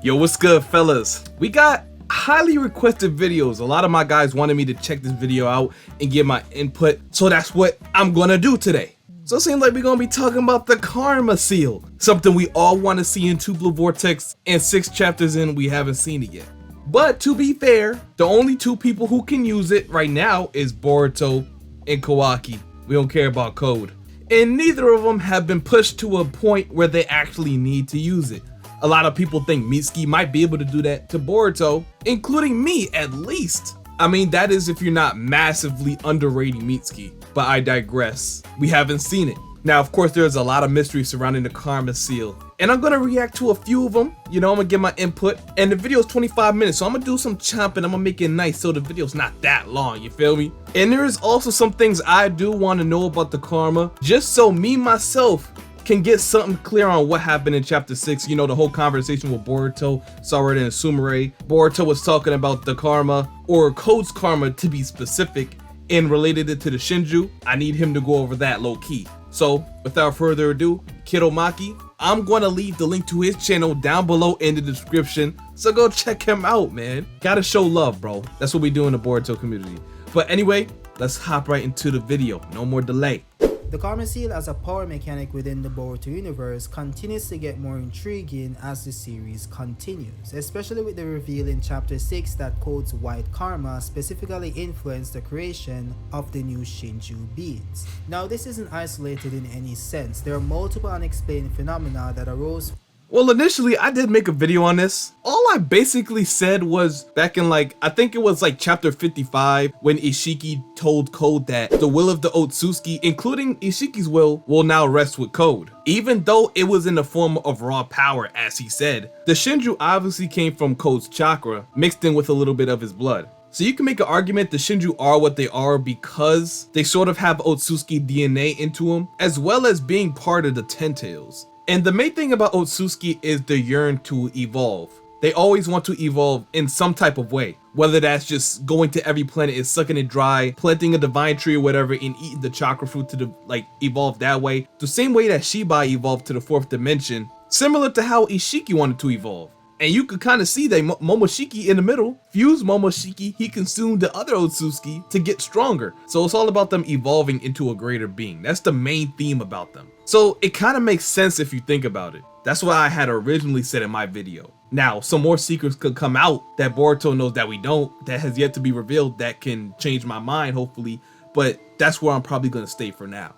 Yo, what's good, fellas? We got highly requested videos. A lot of my guys wanted me to check this video out and give my input, so that's what I'm gonna do today. So it seems like we're gonna be talking about the Karma Seal, something we all want to see in 2 Blue Vortex, and 6 chapters in we haven't seen it yet. But to be fair, the only 2 people who can use it right now is Boruto and KAWAKI. We don't care about Code. And neither of them have been pushed to a point where they actually need to use it. A lot of people think Mitsuki might be able to do that to Boruto, including me at least. I mean, that is if you're not massively underrating Mitsuki, but I digress. We haven't seen it. Now, of course, there's a lot of mystery surrounding the Karma Seal, and I'm gonna react to a few of them. You know, I'm gonna give my input, and the video is 25 minutes, so I'm gonna do some chomping. I'm gonna make it nice so the video's not that long, you feel me? And there is also some things I do want to know about the Karma, just so me, myself, can get something clear on what happened in chapter 6. You know, the whole conversation with Boruto, Sarada, and Sumire. Boruto was talking about the Karma, or Code's Karma to be specific, and related it to the Shinju. I need him to go over that low key. So without further ado, Kiddo Maki, I'm gonna leave the link to his channel down below in the description, so go check him out, man. Gotta show love, bro. That's what we do in the Boruto community. But anyway, let's hop right into the video. No more delay. The Karma Seal as a power mechanic within the Boruto universe continues to get more intriguing as the series continues, especially with the reveal in chapter 6 that Code's white karma specifically influenced the creation of the new Shinju beings. Now, this isn't isolated in any sense. There are multiple unexplained phenomena that arose. Well, initially I did make a video on this. All I basically said was back in I think it was chapter 55 when Ishiki told Code that the will of the Otsutsuki, including Ishiki's will now rest with Code. Even though it was in the form of raw power, as he said, the Shinju obviously came from Code's chakra mixed in with a little bit of his blood. So you can make an argument the Shinju are what they are because they sort of have Otsutsuki DNA into them, as well as being part of the Ten Tails. And the main thing about Otsutsuki is the yearn to evolve. They always want to evolve in some type of way, whether that's just going to every planet and sucking it dry, planting a divine tree or whatever, and eating the chakra fruit to evolve that way. The same way that SHIBAI evolved to the 4th dimension, similar to how Ishiki wanted to evolve. And you could kind of see that Momoshiki in the middle fused Momoshiki, he consumed the other Otsutsuki to get stronger. So it's all about them evolving into a greater being. That's the main theme about them. So it kind of makes sense if you think about it. That's what I had originally said in my video. Now, some more secrets could come out that Boruto knows that we don't, that has yet to be revealed, that can change my mind, hopefully. But that's where I'm probably going to stay for now.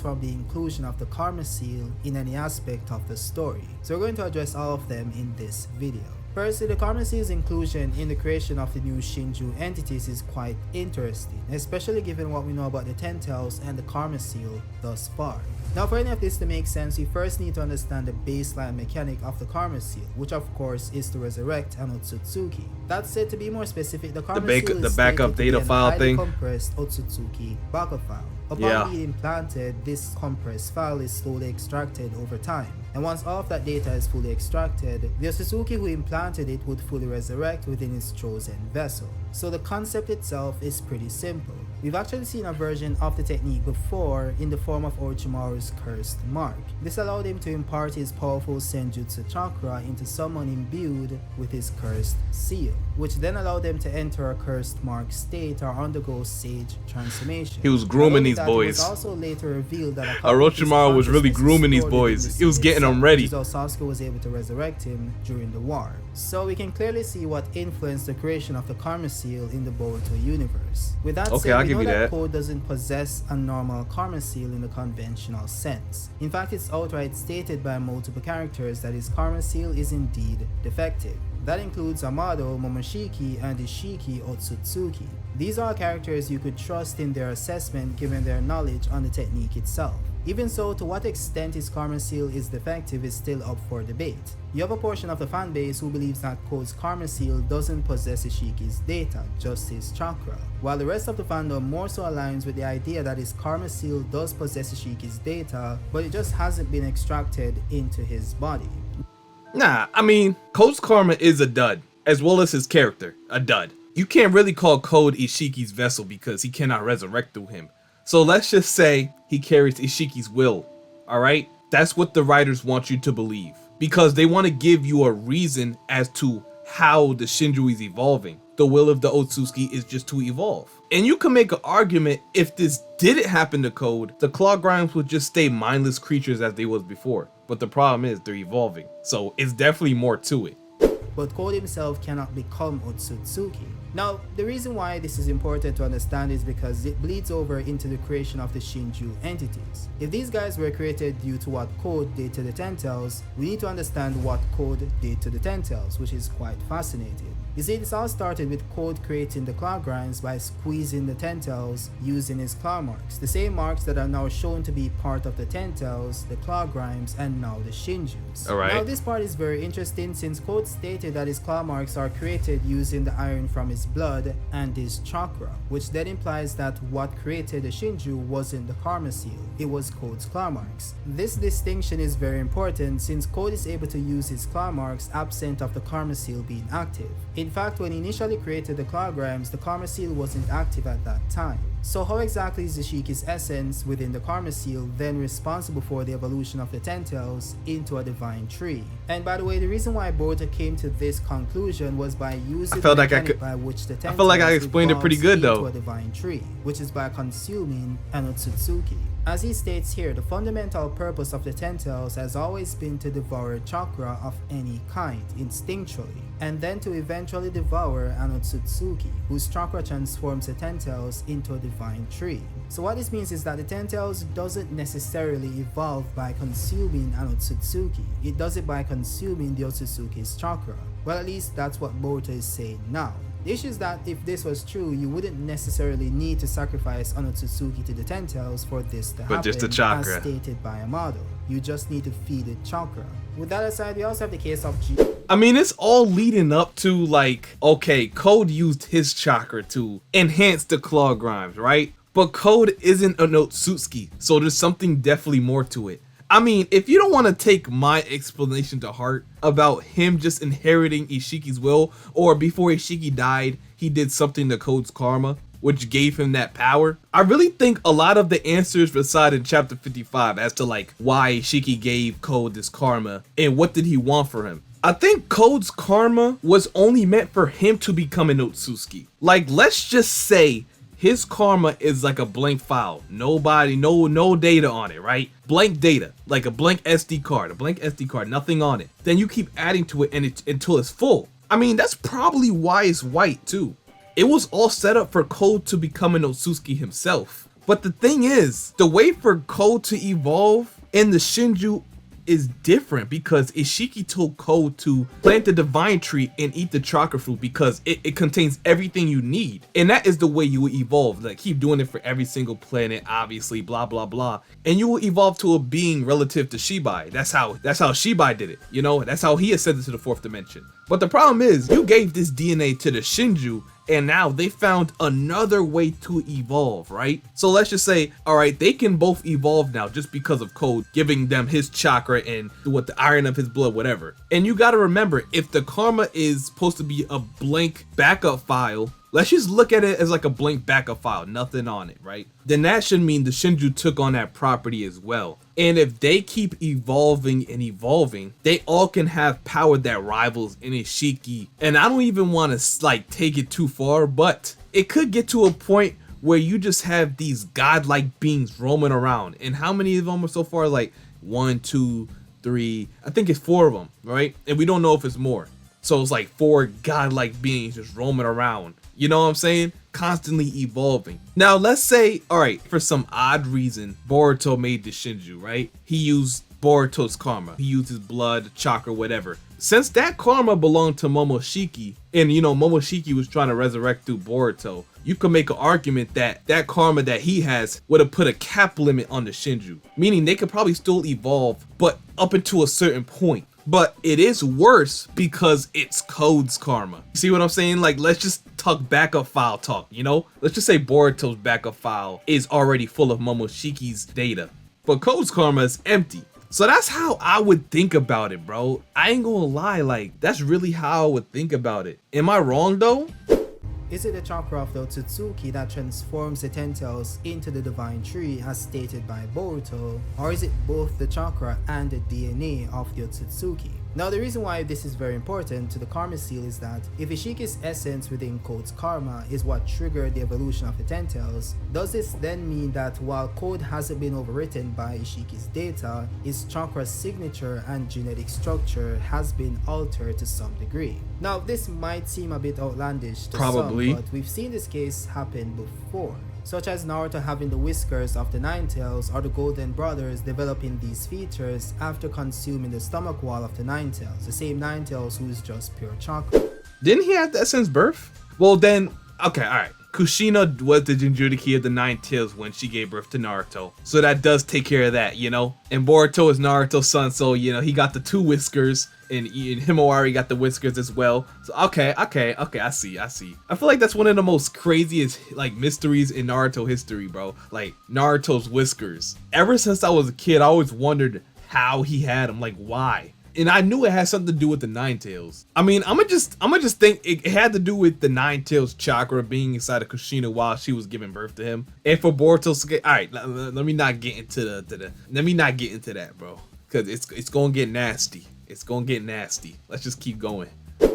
From the inclusion of the Karma Seal in any aspect of the story. So we're going to address all of them in this video. Firstly, the Karma Seal's inclusion in the creation of the new Shinju entities is quite interesting, especially given what we know about the Ten Tails and the Karma Seal thus far. Now, for any of this to make sense, we first need to understand the baseline mechanic of the Karma Seal, which of course is to resurrect an Otsutsuki. That said, to be more specific, the Karma Seal is the backup data file thing, compressed Otsutsuki backup file. Upon being implanted, this compressed file is slowly extracted over time. And once all of that data is fully extracted, the Otsutsuki who implanted it would fully resurrect within its chosen vessel. So the concept itself is pretty simple. We've actually seen a version of the technique before in the form of Orochimaru's cursed mark. This allowed him to impart his powerful Senjutsu chakra into someone imbued with his cursed seal, which then allowed them to enter a cursed mark state or undergo sage transformation. He was grooming these boys. It was also later revealed that Orochimaru was really grooming these boys. He was getting them ready. So Sasuke was able to resurrect him during the war. So we can clearly see what influenced the creation of the Karma Seal in the Boruto universe. With that said, we know that Code doesn't possess a normal Karma Seal in the conventional sense. In fact, it's outright stated by multiple characters that his Karma Seal is indeed defective. That includes Amado, Momoshiki, and Ishiki Otsutsuki. These are characters you could trust in their assessment given their knowledge on the technique itself. Even so, to what extent his Karma Seal is defective is still up for debate. You have a portion of the fanbase who believes that Code's Karma Seal doesn't possess Ishiki's data, just his chakra, while the rest of the fandom more so aligns with the idea that his Karma Seal does possess Ishiki's data, but it just hasn't been extracted into his body. Nah, I mean, Code's karma is a dud, as well as his character, a dud. You can't really call Code Ishiki's vessel because he cannot resurrect through him. So let's just say he carries Ishiki's will, alright? That's what the writers want you to believe. because they want to give you a reason as to how the Shinju is evolving. The will of the Otsutsuki is just to evolve. And you can make an argument if this didn't happen to Code, the Claw Grimes would just stay mindless creatures as they was before. But the problem is they're evolving. So it's definitely more to it. But Code himself cannot become Otsutsuki. Now, the reason why this is important to understand is because it bleeds over into the creation of the Shinju entities. If these guys were created due to what Code did to the Ten-Tails, we need to understand what Code did to the Ten-Tails, which is quite fascinating. You see, this all started with Code creating the Claw Grimes by squeezing the Ten-Tails using his claw marks. The same marks that are now shown to be part of the Ten-Tails, the Claw Grimes, and now the Shinjus. Alright. Now this part is very interesting since Code stated that his claw marks are created using the iron from his blood and his chakra, which then implies that what created the Shinju wasn't the Karma Seal, it was Code's claw marks. This distinction is very important since Code is able to use his claw marks absent of the Karma Seal being active. In fact, when he initially created the Claw Grimes, the Karma Seal wasn't active at that time. So how exactly is the Shiki's essence within the Karma Seal then responsible for the evolution of the Ten-Tails into a divine tree? And by the way, the reason why Boruto came to this conclusion was by using the mechanic by which the Ten-Tails I explained it pretty good though. Into a divine tree, which is by consuming an Otsutsuki. As he states here, the fundamental purpose of the Ten-Tails has always been to devour chakra of any kind, instinctually, and then to eventually devour an Otsutsuki, whose chakra transforms the Ten-Tails into a divine tree. So what this means is that the Ten-Tails doesn't necessarily evolve by consuming an Otsutsuki, it does it by consuming the Otsutsuki's chakra. Well, at least that's what Boruto is saying now. The issue is that if this was true, you wouldn't necessarily need to sacrifice an Otsutsuki to the Ten-Tails for this to happen, just the chakra. as stated by Amado. You just need to feed it chakra. With that aside, we also have the case of I mean, it's all leading up to like, okay, Code used his chakra to enhance the Claw Grimes, right? But Code isn't an Otsutsuki, so there's something definitely more to it. I mean, if you don't want to take my explanation to heart about him just inheriting Ishiki's will, or before Ishiki died, he did something to Code's karma, which gave him that power, I really think a lot of the answers reside in chapter 55 as to like why Ishiki gave Code this karma and what did he want for him. I think Code's karma was only meant for him to become an Otsutsuki. Like, let's just say his karma is like a blank file. Nobody, no data on it, right? Blank data, like a blank SD card, nothing on it. Then you keep adding to it and until it's full. I mean, that's probably why it's white too. It was all set up for Code to become an Otsutsuki himself. But the thing is, the way for Code to evolve in the Shinju is different because Ishiki told Code to plant the divine tree and eat the chakra fruit because it contains everything you need, and that is the way you will evolve. Like, keep doing it for every single planet, obviously, blah blah blah, and you will evolve to a being relative to SHIBAI. That's how SHIBAI did it, you know. That's how he ascended to the 4th dimension. But the problem is, you gave this DNA to the Shinju, and now they found another way to evolve, right? So let's just say, all right, they can both evolve now just because of Code giving them his chakra and what the iron of his blood, whatever. And you got to remember, if the karma is supposed to be a blank backup file, let's just look at it as like a blank backup file, nothing on it, right? Then that should mean the Shinju took on that property as well. And if they keep evolving and evolving, they all can have power that rivals in Ishiki. And I don't even want to like take it too far, but it could get to a point where you just have these godlike beings roaming around. And how many of them are so far? Like 1, 2, 3, I think it's 4 of them, right? And we don't know if it's more. So it's like 4 godlike beings just roaming around. You know what I'm saying? Constantly evolving. Now let's say, all right, for some odd reason, Boruto made the Shinju, right? He used Boruto's karma. He used his blood, chakra, whatever. Since that karma belonged to Momoshiki, and you know, Momoshiki was trying to resurrect through Boruto, you could make an argument that that karma that he has would have put a cap limit on the Shinju. Meaning they could probably still evolve, but up until a certain point. But it is worse because it's Code's karma. See what I'm saying? Like, let's just talk backup file talk, you know? Let's just say Boruto's backup file is already full of Momoshiki's data, but Code's karma is empty. So that's how I would think about it, bro. I ain't gonna lie, like, that's really how I would think about it. Am I wrong though? Is it the chakra of the Otsutsuki that transforms the 10 tails into the divine tree as stated by Boruto, or is it both the chakra and the DNA of the Otsutsuki? Now the reason why this is very important to the karma seal is that if Ishiki's essence within Code's karma is what triggered the evolution of the 10 tails, does this then mean that while Code hasn't been overwritten by Ishiki's data, his chakra signature and genetic structure has been altered to some degree? Now this might seem a bit outlandish to some, but we've seen this case happen before, such as Naruto having the whiskers of the 9 tails or the Golden Brothers developing these features after consuming the stomach wall of the 9 tails, the same 9 tails who is just pure chakra. Didn't he have that since birth? Well then, okay, alright. Kushina was the Jinchuriki of the 9 tails when she gave birth to Naruto. So that does take care of that, you know? And Boruto is Naruto's son, so, you know, he got the 2 whiskers. And Himawari got the whiskers as well. So okay, I see. I feel like that's one of the most craziest like mysteries in Naruto history, bro. Like Naruto's whiskers. Ever since I was a kid, I always wondered how he had them, like why. And I knew it had something to do with the 9 tails. I mean, I'ma just think it had to do with the 9 tails chakra being inside of Kushina while she was giving birth to him. And for Boruto's, all right, let me not get into that, bro, because it's gonna get nasty. It's gonna get nasty. Let's just keep going.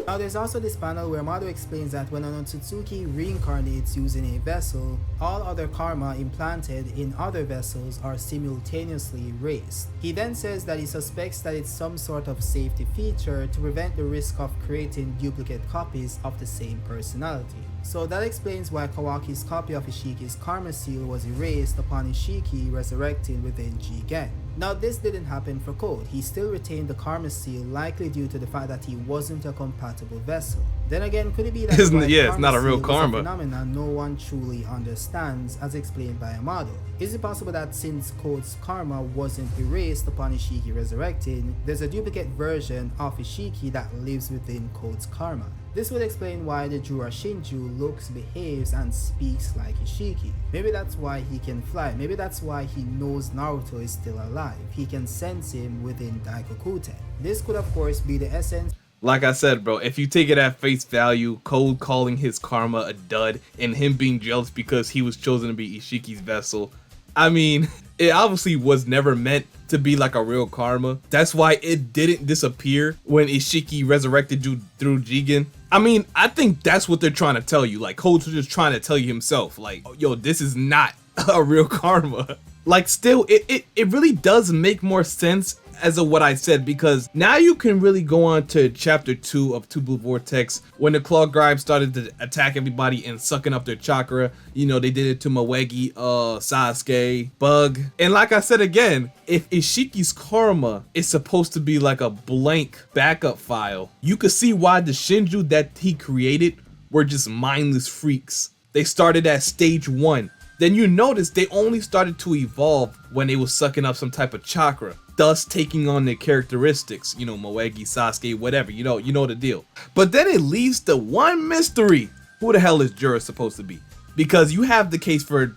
Now there's also this panel where Mado explains that when an Otsutsuki reincarnates using a vessel, all other karma implanted in other vessels are simultaneously erased. He then says that he suspects that it's some sort of safety feature to prevent the risk of creating duplicate copies of the same personality. So that explains why Kawaki's copy of Ishiki's karma seal was erased upon Ishiki resurrecting within JOUGAN. Now this didn't happen for Code. He still retained the karma seal, likely due to the fact that he wasn't a compatible vessel. Then again, could it be that it's not a real karma phenomenon no one truly understands, as explained by Amado? Is it possible that since Code's karma wasn't erased upon Ishiki resurrecting, there's a duplicate version of Ishiki that lives within Code's karma? This would explain why the Jura Shinju looks, behaves, and speaks like Ishiki. Maybe that's why he can fly. Maybe that's why he knows Naruto is still alive. He can sense him within Daikokuten. This could of course be the essence. Like I said, bro, if you take it at face value, Code calling his karma a dud and him being jealous because he was chosen to be Ishiki's vessel, I mean, it obviously was never meant to be like a real karma. That's why it didn't disappear when Ishiki resurrected you through Jigen. I mean, I think that's what they're trying to tell you. Like, Code's just trying to tell you himself, like, yo, this is not a real karma. Like, still, it really does make more sense as of what I said, because now you can really go on to chapter 2 of Two Blue Vortex when the Claw Gribe started to attack everybody and sucking up their chakra. You know, they did it to Moegi, Sasuke, Bug. And like I said again, if Ishiki's karma is supposed to be like a blank backup file, you could see why the Shinju that he created were just mindless freaks. They started at stage 1. Then you notice they only started to evolve when they was sucking up some type of chakra, thus taking on their characteristics, you know, Moegi, Sasuke, whatever, you know the deal. But then it leaves the one mystery. Who the hell is Jura supposed to be? Because you have the case for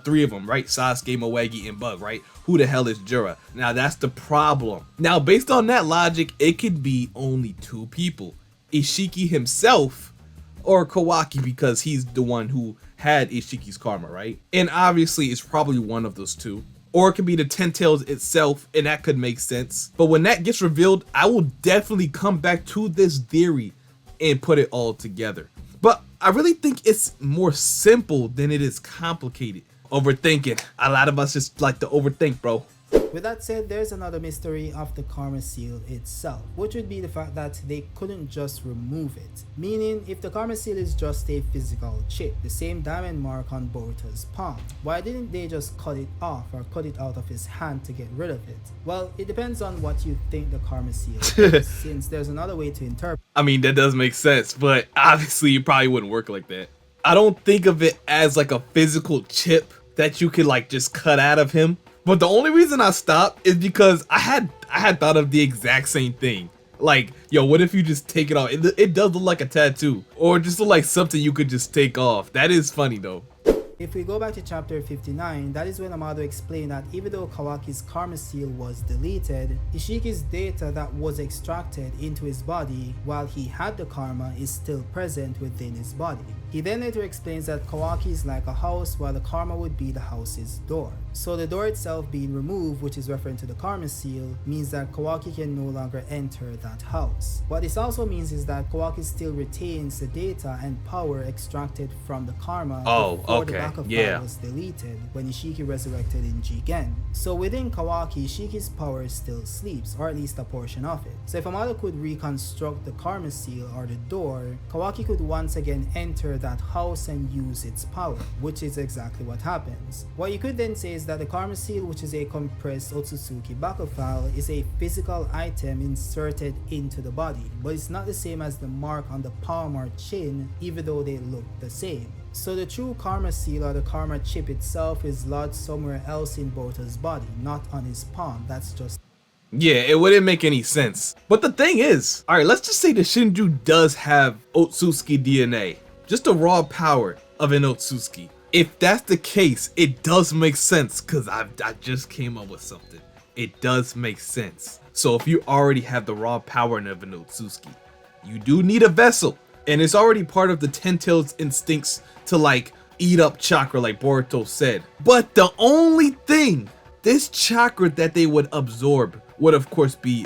3 of them, right? Sasuke, Moegi, and Bug, right? Who the hell is Jura? Now that's the problem. Now based on that logic, it could be only 2 people. Ishiki himself or Kawaki, because he's the one who had Ishiki's karma, right? And obviously it's probably one of those 2. Or it could be the 10 tails itself, and that could make sense. But when that gets revealed, I will definitely come back to this theory and put it all together. But I really think it's more simple than it is complicated. Overthinking. A lot of us just like to overthink, bro. With that said, there's another mystery of the karma seal itself, which would be the fact that they couldn't just remove it. Meaning, if the karma seal is just a physical chip, the same diamond mark on Boruto's palm, why didn't they just cut it off or cut it out of his hand to get rid of it? Well, it depends on what you think the karma seal is, since there's another way to interpret. I mean, that does make sense, but obviously it probably wouldn't work like that. I don't think of it as like a physical chip that you could like just cut out of him. But the only reason I stopped is because I had thought of the exact same thing. Like, yo, what if you just take it off? It does look like a tattoo, or just look like something you could just take off. That is funny though. If we go back to chapter 59, that is when Amado explained that even though Kawaki's karma seal was deleted, Ishiki's data that was extracted into his body while he had the karma is still present within his body. He then later explains that Kawaki is like a house while the karma would be the house's door. So the door itself being removed, which is referring to the karma seal, means that Kawaki can no longer enter that house. What this also means is that Kawaki still retains the data and power extracted from the karma before the backup file was deleted when Ishiki resurrected in JOUGAN. So within Kawaki, Ishiki's power still sleeps, or at least a portion of it. So if Amado could reconstruct the karma seal or the door, Kawaki could once again enter that house and use its power, which is exactly what happens. What you could then say is that the karma seal, which is a compressed Otsutsuki backup file, is a physical item inserted into the body, but it's not the same as the mark on the palm or chin, even though they look the same. So the true karma seal or the karma chip itself is lodged somewhere else in Boruto's body, not on his palm. That's just... Yeah, it wouldn't make any sense. But the thing is, alright, let's just say the Shinju does have Otsutsuki DNA. Just the raw power of an Otsutsuki. If that's the case, it does make sense, because I just came up with something. It does make sense. So if you already have the raw power of an Otsutsuki, you do need a vessel. And it's already part of the Ten Tails instincts to like eat up chakra like Boruto said. But the only thing, this chakra that they would absorb would of course be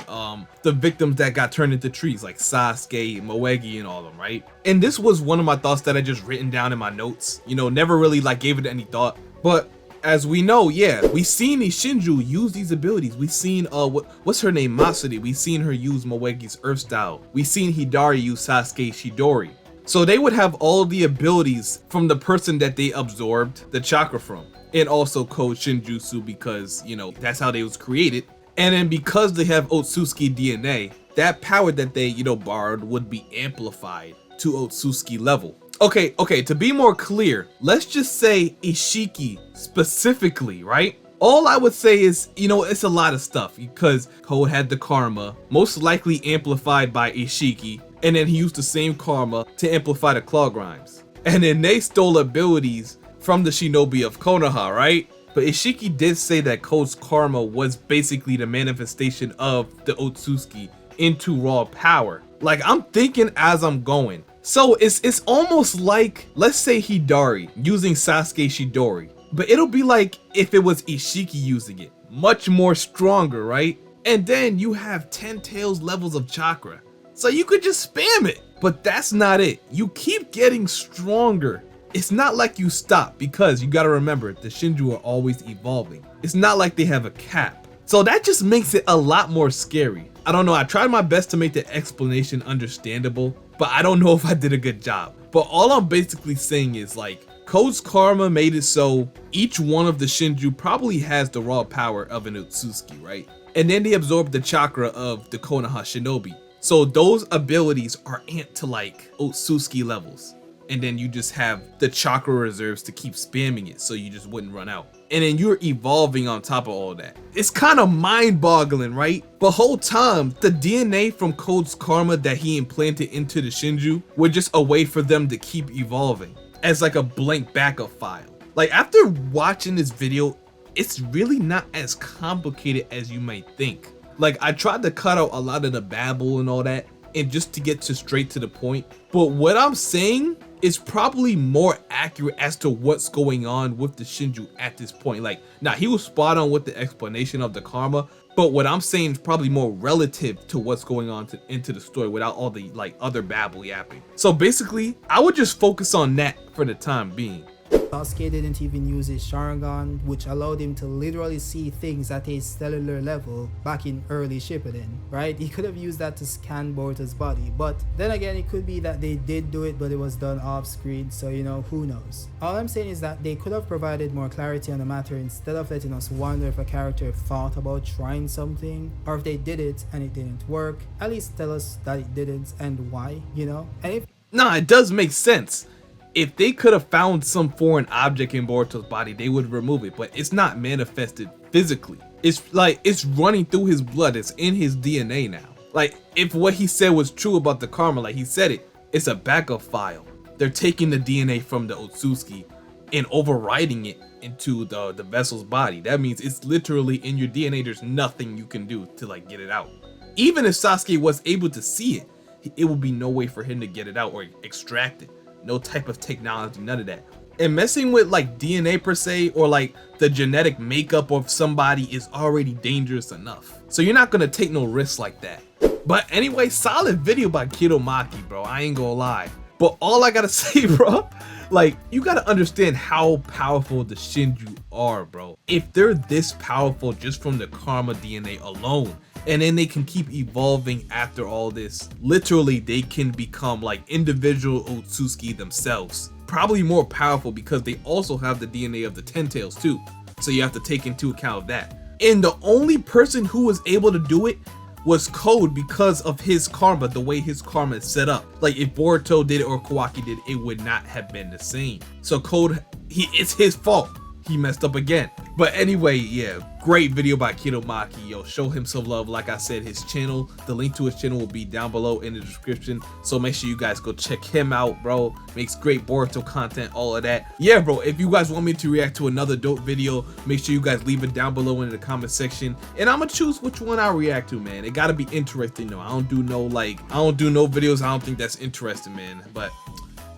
the victims that got turned into trees like Sasuke, Moegi, and all of them, right? And this was one of my thoughts that I just written down in my notes. You know, never really like gave it any thought. But as we know, yeah, we seen these Shinju use these abilities. We seen what's her name, Masuri. We seen her use Moegi's Earth Style. We seen Hidari use Sasuke Shidori. So they would have all the abilities from the person that they absorbed the chakra from, and also code Shinjutsu because, you know, that's how they was created. And then because they have Otsutsuki DNA, that power that they, you know, borrowed would be amplified to Otsutsuki level. Okay, to be more clear, let's just say Ishiki specifically, right? All I would say is, you know, it's a lot of stuff because Code had the karma, most likely amplified by Ishiki, and then he used the same karma to amplify the claw grinds. And then they stole abilities from the Shinobi of Konoha, right? But Ishiki did say that Code's karma was basically the manifestation of the Otsutsuki into raw power. Like, I'm thinking as I'm going. So it's almost like, let's say Hidari using Sasuke Shidori, but it'll be like if it was Ishiki using it, much more stronger, right? And then you have 10 tails levels of chakra, so you could just spam it. But that's not it. You keep getting stronger. It's not like you stop, because you gotta remember, the Shinju are always evolving. It's not like they have a cap. So that just makes it a lot more scary. I don't know, I tried my best to make the explanation understandable, but I don't know if I did a good job. But all I'm basically saying is, like, Code's karma made it so each one of the Shinju probably has the raw power of an Otsutsuki, right? And then they absorb the chakra of the Konoha Shinobi. So those abilities are amped to like Otsutsuki levels. And then you just have the chakra reserves to keep spamming it so you just wouldn't run out. And then you're evolving on top of all that. It's kind of mind-boggling, right? The whole time, the DNA from Code's karma that he implanted into the Shinju were just a way for them to keep evolving as like a blank backup file. Like, after watching this video, it's really not as complicated as you might think. Like, I tried to cut out a lot of the babble and all that, and just to get straight to the point. But what I'm saying is probably more accurate as to what's going on with the Shinju at this point. Like, now he was spot on with the explanation of the karma, but what I'm saying is probably more relative to what's going on into the story without all the like other babble yapping. So basically, I would just focus on that for the time being. Sasuke didn't even use his Sharingan, which allowed him to literally see things at a cellular level back in early Shippuden, right? He could have used that to scan Boruto's body, but then again, it could be that they did do it, but it was done off screen, so you know, who knows. All I'm saying is that they could have provided more clarity on the matter instead of letting us wonder if a character thought about trying something, or if they did it and it didn't work. At least tell us that it didn't and why, you know? And if nah, it does make sense. If they could have found some foreign object in Boruto's body, they would remove it, but it's not manifested physically. It's like, it's running through his blood, it's in his DNA now. Like, if what he said was true about the karma, like he said it, it's a backup file. They're taking the DNA from the Otsutsuki and overriding it into the vessel's body. That means it's literally in your DNA. There's nothing you can do to like get it out. Even if Sasuke was able to see it, it would be no way for him to get it out or extract it. No type of technology, none of that. And messing with like DNA per se, or like the genetic makeup of somebody, is already dangerous enough. So you're not gonna take no risks like that. But anyway, solid video by Kidomaki, bro. I ain't gonna lie. But all I gotta say, bro, like, you gotta understand how powerful the Shinju are, bro. If they're this powerful just from the karma DNA alone, and then they can keep evolving after all this, literally they can become like individual Otsutsuki themselves. Probably more powerful because they also have the DNA of the Ten Tails too. So you have to take into account of that. And the only person who was able to do it was Code because of his karma, the way his karma is set up. Like if Boruto did it or Kawaki did it, it would not have been the same. So Code, it's his fault. He messed up again. But anyway, yeah, great video by Kidomaki. Yo, show him some love. Like I said, his channel, the link to his channel will be down below in the description. So make sure you guys go check him out, bro. Makes great Boruto content, all of that. Yeah, bro, if you guys want me to react to another dope video, make sure you guys leave it down below in the comment section. And I'm gonna choose which one I react to, man. It gotta be interesting though. I don't do no videos I don't think that's interesting, man. But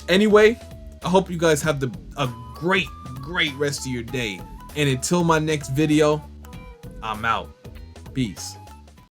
anyway, I hope you guys have a great rest of your day. And until my next video, I'm out. Peace.